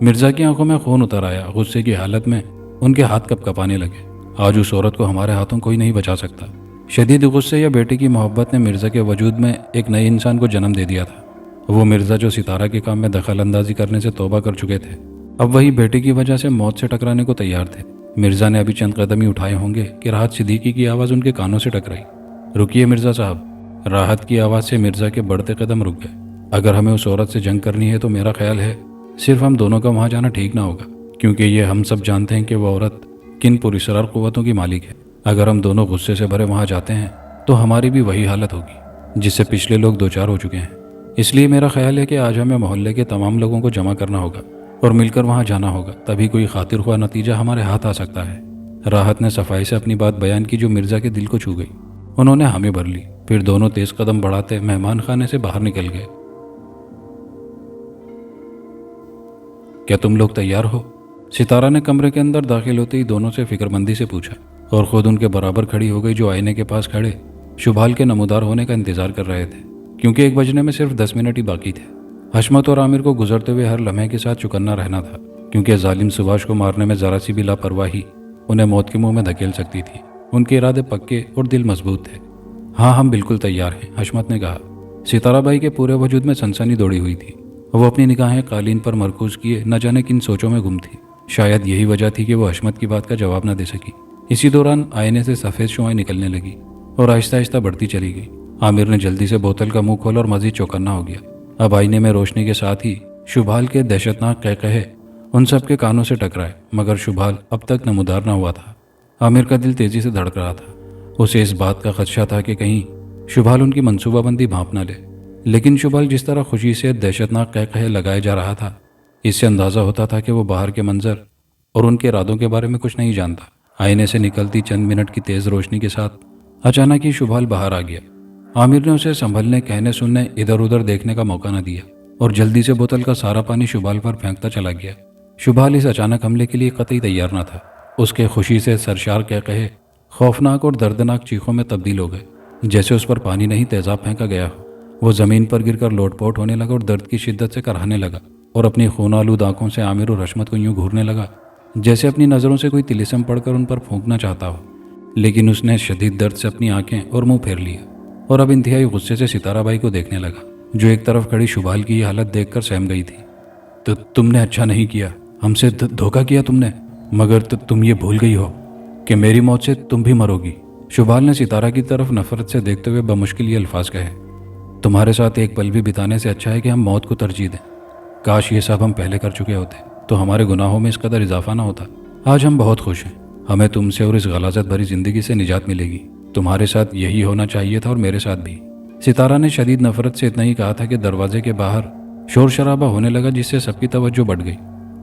مرزا کی آنکھوں میں خون اتر آیا، غصے کی حالت میں ان کے ہاتھ کپ کپانے لگے۔ آج اس عورت کو ہمارے ہاتھوں کوئی نہیں بچا سکتا۔ شدید غصے یا بیٹے کی محبت نے مرزا کے وجود میں ایک نئے انسان کو جنم دے دیا تھا۔ وہ مرزا جو ستارہ کے کام میں دخل اندازی کرنے سے توبہ کر چکے تھے، اب وہی بیٹے کی وجہ سے موت سے ٹکرانے کو تیار تھے۔ مرزا نے ابھی چند قدم ہی اٹھائے ہوں گے کہ راحت صدیقی کی آواز ان کے کانوں سے ٹکرائی۔ رکیے مرزا صاحب۔ راحت کی آواز سے مرزا کے بڑھتے قدم رک گئے۔ اگر ہمیں اس عورت سے جنگ کرنی ہے تو میرا خیال ہے صرف ہم دونوں کا وہاں جانا ٹھیک نہ ہوگا، کیونکہ یہ ہم سب جانتے ہیں کہ وہ عورت کن پراسرار قوتوں کی مالک ہے۔ اگر ہم دونوں غصے سے بھرے وہاں جاتے ہیں تو ہماری بھی وہی حالت ہوگی جس سے پچھلے لوگ دوچار ہو چکے ہیں۔ اس لیے میرا خیال ہے کہ آج ہمیں محلے کے تمام لوگوں کو جمع کرنا ہوگا اور مل کر وہاں جانا ہوگا، تبھی کوئی خاطر خواہ نتیجہ ہمارے ہاتھ آ سکتا ہے۔ راحت نے صفائی سے اپنی بات بیان کی جو مرزا کے دل کو چھو گئی۔ انہوں نے حامی بھر لی، پھر دونوں تیز قدم بڑھاتے مہمان خانے سے باہر نکل گئے۔ کیا تم لوگ تیار ہو؟ ستارہ نے کمرے کے اندر داخل ہوتے ہی دونوں سے فکر مندی سے پوچھا، اور خود ان کے برابر کھڑی ہو گئی جو آئینے کے پاس کھڑے شبھال کے نمودار ہونے کا انتظار کر رہے تھے، کیونکہ 1 بجنے میں صرف 10 منٹ ہی باقی تھے۔ حشمت اور عامر کو گزرتے ہوئے ہر لمحے کے ساتھ چکنا رہنا تھا، کیونکہ ظالم سبھاش کو مارنے میں ذرا سی بھی لاپرواہی انہیں موت کے منہ میں دھکیل سکتی تھی۔ ان کے ارادے پکے اور دل مضبوط تھے۔ ہاں ہم بالکل تیار ہیں، حشمت نے کہا۔ ستارہ بائی کے پورے وجود میں سنسنی دوڑی ہوئی تھی۔ وہ اپنی نگاہیں قالین پر مرکوز کیے نہ جانے کن سوچوں میں گم تھی۔ شاید یہی وجہ تھی کہ وہ حشمت کی بات کا جواب نہ دے سکی۔ اسی دوران آئینے سے سفید شعاعیں نکلنے لگی اور آہستہ آہستہ بڑھتی چلی گئی۔ عامر نے جلدی سے بوتل کا منہ کھولا اور مزید چوکنا ہو گیا۔ اب آئینے میں روشنی کے ساتھ ہی شبھال کے دہشتناک قہقہے ان سب کے کانوں سے ٹکرائے، مگر شبھال اب تک نمودار نہ ہوا تھا۔ عامر کا دل تیزی سے دھڑک رہا تھا۔ اسے اس بات کا خدشہ تھا کہ کہیں شبھال ان کی منصوبہ بندی بھانپ نہ لے، لیکن شبھال جس طرح خوشی سے دہشتناک قہقہے لگائے جا رہا تھا، اس سے اندازہ ہوتا تھا کہ وہ باہر کے منظر اور ان کے ارادوں کے بارے میں کچھ نہیں جانتا۔ آئینے سے نکلتی چند منٹ کی تیز روشنی کے ساتھ اچانک ہی شبھال باہر آ گیا۔ عامر نے اسے سنبھلنے، کہنے سننے، ادھر ادھر دیکھنے کا موقع نہ دیا اور جلدی سے بوتل کا سارا پانی شبھال پر پھینکتا چلا گیا۔ شبھال اس اچانک حملے کے لیے قطعی تیار نہ تھا۔ اس کے خوشی سے سرشار قہقہے خوفناک اور دردناک چیخوں میں تبدیل ہو گئے، جیسے اس پر پانی نہیں تیزاب پھینکا گیا ہو۔ وہ زمین پر گر کر لوٹ پوٹ ہونے لگا اور درد کی شدت سے کراہنے لگا، اور اپنی خون آلود آنکھوں سے عامر اور حشمت کو یوں گھورنے لگا جیسے اپنی نظروں سے کوئی طلسم پڑھ کر ان پر پھونکنا چاہتا ہو۔ لیکن اس نے شدید درد سے اپنی آنکھیں اور منہ پھیر لیا اور اب انتہائی غصے سے ستارہ بائی کو دیکھنے لگا، جو ایک طرف کھڑی شبھال کی یہ حالت دیکھ کر سہم گئی تھی۔ تو تم نے اچھا نہیں کیا، ہم سے دھوکہ کیا تم نے، مگر تم یہ بھول گئی ہو کہ میری موت سے تم بھی مرو گی۔ شبھال نے ستارہ کی طرف نفرت سے دیکھتے ہوئے بمشکل یہ الفاظ کہے۔ تمہارے ساتھ ایک پل بھی بتانے سے اچھا ہے کہ ہم موت کو ترجیح دیں۔ کاش یہ سب ہم پہلے کر چکے ہوتے تو ہمارے گناہوں میں اس قدر اضافہ نہ ہوتا۔ آج ہم بہت خوش ہیں، ہمیں تم سے اور اس غلاظت بھری زندگی سے نجات ملے گی۔ تمہارے ساتھ یہی ہونا چاہیے تھا اور میرے ساتھ بھی۔ ستارہ نے شدید نفرت سے اتنا ہی کہا تھا کہ دروازے کے باہر شور شرابہ ہونے لگا، جس سے سب کی توجہ بڑھ گئی۔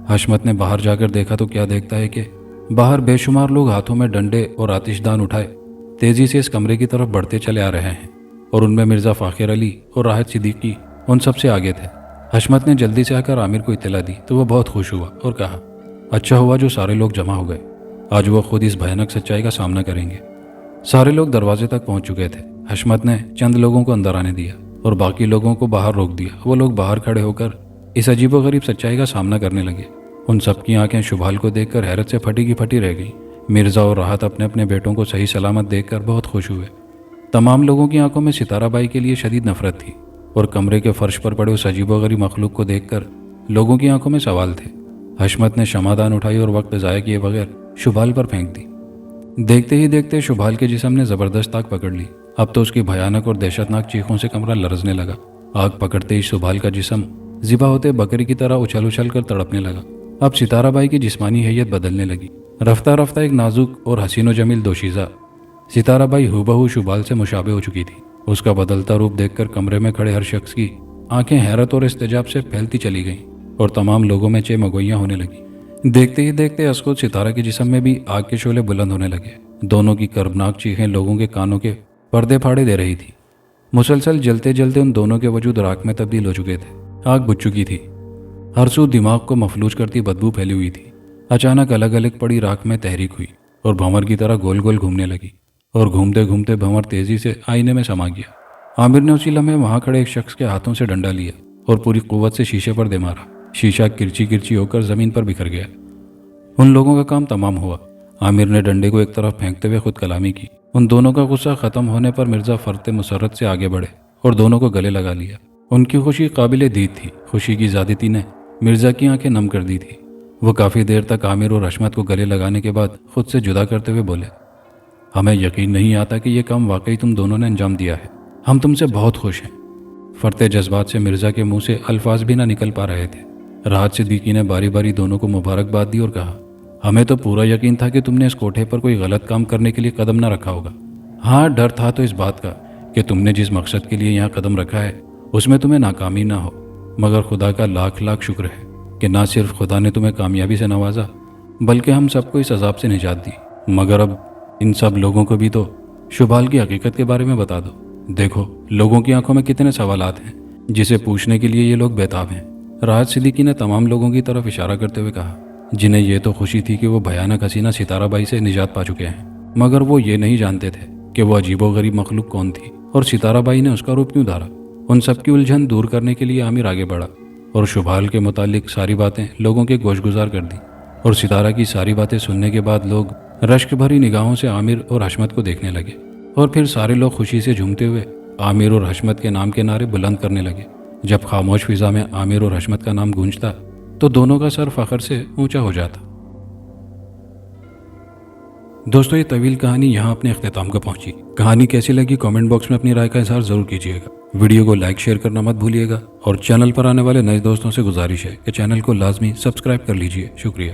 حشمت نے باہر جا کر دیکھا تو کیا دیکھتا ہے کہ باہر بے شمار لوگ ہاتھوں میں ڈنڈے اور آتش دان اٹھائے تیزی سے اس کمرے کی طرف بڑھتے چلے آ رہے ہیں، اور ان میں مرزا فاخر علی اور راحت صدیقی ان سب سے آگے تھے۔ حشمت نے جلدی سے آ کر عامر کو اطلاع دی تو وہ بہت خوش ہوا اور کہا، اچھا ہوا جو سارے لوگ جمع ہو گئے، آج وہ خود اس بھیانک سچائی کا سامنا کریں گے۔ سارے لوگ دروازے تک پہنچ چکے تھے۔ حشمت نے چند لوگوں کو اندر آنے دیا اور باقی لوگوں کو باہر روک دیا۔ وہ لوگ باہر کھڑے ہو کر اس عجیب و غریب سچائی کا سامنا کرنے لگے۔ ان سب کی آنکھیں شبھال کو دیکھ کر حیرت سے پھٹی کی پھٹی رہ گئیں۔ مرزا اور راحت اپنے اپنے بیٹوں کو صحیح سلامت دیکھ کر بہت خوش ہوئے۔ تمام لوگوں کی آنکھوں میں ستارہ بائی کے لیے شدید نفرت تھی، اور کمرے کے فرش پر پڑے اس عجیب و غریب مخلوق کو دیکھ کر لوگوں کی آنکھوں میں سوال تھے۔ حشمت نے شمعدان اٹھائی اور وقت ضائع کیے بغیر شبھال پر پھینک دی۔ دیکھتے ہی دیکھتے شبھال کے جسم نے زبردست آگ پکڑ لی۔ اب تو اس کی بھیانک اور دہشتناک چیخوں سے کمرہ لرزنے لگا۔ آگ پکڑتے ہی شبھال کا جسم ذبح ہوتے بکری کی طرح اچھل اچھل کر تڑپنے لگا۔ اب ستارہ بائی کی جسمانی حیت بدلنے لگی۔ رفتہ رفتہ ایک نازک اور حسین و جمیل دوشیزہ ستارہ بائی ہو بہو شبھال سے مشابہ ہو چکی تھی۔ اس کا بدلتا روپ دیکھ کر کمرے میں کھڑے ہر شخص کی آنکھیں حیرت اور استعجاب سے پھیلتی چلی گئیں، اور تمام لوگوں میں چمگوئیاں ہونے لگیں۔ دیکھتے ہی دیکھتے از خود ستارہ کے جسم میں بھی آگ کے شعلے بلند ہونے لگے۔ دونوں کی کربناک چیخیں لوگوں کے کانوں کے پردے پھاڑے دے رہی تھی۔ مسلسل جلتے جلتے ان دونوں کے وجود راکھ میں تبدیل ہو چکے تھے۔ آگ بجھ چکی تھی، ہر سو دماغ کو مفلوج کرتی بدبو پھیلی ہوئی تھی۔ اچانک الگ الگ پڑی راکھ میں تحریک ہوئی اور بھنور کی طرح گول گول گھومنے لگی، اور گھومتے گھومتے بھنور تیزی سے آئینے میں سما گیا۔ عامر نے اسی لمحے وہاں کھڑے ایک شخص کے ہاتھوں سے ڈنڈا لیا اور پوری قوت سے شیشے پر دے مارا۔ شیشہ کرچی کرچی ہو کر زمین پر بکھر گیا۔ ان لوگوں کا کام تمام ہوا۔ عامر نے ڈنڈے کو ایک طرف پھینکتے ہوئے خود کلامی کی۔ ان دونوں کا غصہ ختم ہونے پر مرزا فرت مسرت سے آگے بڑھے اور دونوں کو گلے لگا لیا۔ ان کی خوشی قابل دید تھی۔ خوشی کی زیادتی نے مرزا کی آنکھیں نم کر دی تھی۔ وہ کافی دیر تک عامر اور حشمت کو گلے لگانے کے بعد خود سے جدا کرتے ہوئے بولے، ہمیں یقین نہیں آتا کہ یہ کام واقعی تم دونوں نے انجام دیا ہے، ہم تم سے بہت خوش ہیں۔ فرتے جذبات سے مرزا کے منہ سے الفاظ بھی نہ نکل پا رہے تھے۔ راحت صدیقی نے باری باری دونوں کو مبارکباد دی اور کہا، ہمیں تو پورا یقین تھا کہ تم نے اس کوٹھے پر کوئی غلط کام کرنے کے لیے قدم نہ رکھا ہوگا۔ ہاں، ڈر تھا تو اس بات کا کہ تم نے جس مقصد کے لیے یہاں قدم رکھا ہے اس میں تمہیں ناکامی نہ ہو، مگر خدا کا لاکھ لاکھ شکر ہے کہ نہ صرف خدا نے تمہیں کامیابی سے نوازا بلکہ ہم سب کو اس عذاب سے نجات دی۔ مگر اب ان سب لوگوں کو بھی تو شبال کی حقیقت کے بارے میں بتا دو۔ دیکھو لوگوں کی آنکھوں میں کتنے سوالات ہیں جسے پوچھنے کے لیے یہ لوگ بےتاب ہیں۔ راحت صدیقی نے تمام لوگوں کی طرف اشارہ کرتے ہوئے کہا، جنہیں یہ تو خوشی تھی کہ وہ بھیانک حسینہ ستارہ بائی سے نجات پا چکے ہیں، مگر وہ یہ نہیں جانتے تھے کہ وہ عجیب و غریب مخلوق کون تھی اور ستارہ بائی نے اس کا روپ کیوں دھارا۔ ان سب کی الجھن دور کرنے کے لیے عامر آگے بڑھا اور شبال کے متعلق ساری باتیں لوگوں کے گوش گزار کر دی، اور ستارہ کی ساری باتیں سننے کے بعد لوگ رشک بھری نگاہوں سے عامر اور حشمت کو دیکھنے لگے، اور پھر سارے لوگ خوشی سے جھومتے ہوئے عامر اور حشمت کے نام کے نعرے بلند کرنے لگے۔ جب خاموش فضا میں عامر اور حشمت کا نام گونجتا تو دونوں کا سر فخر سے اونچا ہو جاتا۔ دوستو، یہ طویل کہانی یہاں اپنے اختتام کو پہنچی۔ کہانی کیسی لگی کامنٹ باکس میں اپنی رائے کا اظہار ضرور کیجیے گا۔ ویڈیو کو لائک شیئر کرنا مت بھولیے گا، اور چینل پر آنے والے نئے دوستوں سے گزارش ہے کہ چینل کو لازمی سبسکرائب کر لیجیے۔ شکریہ۔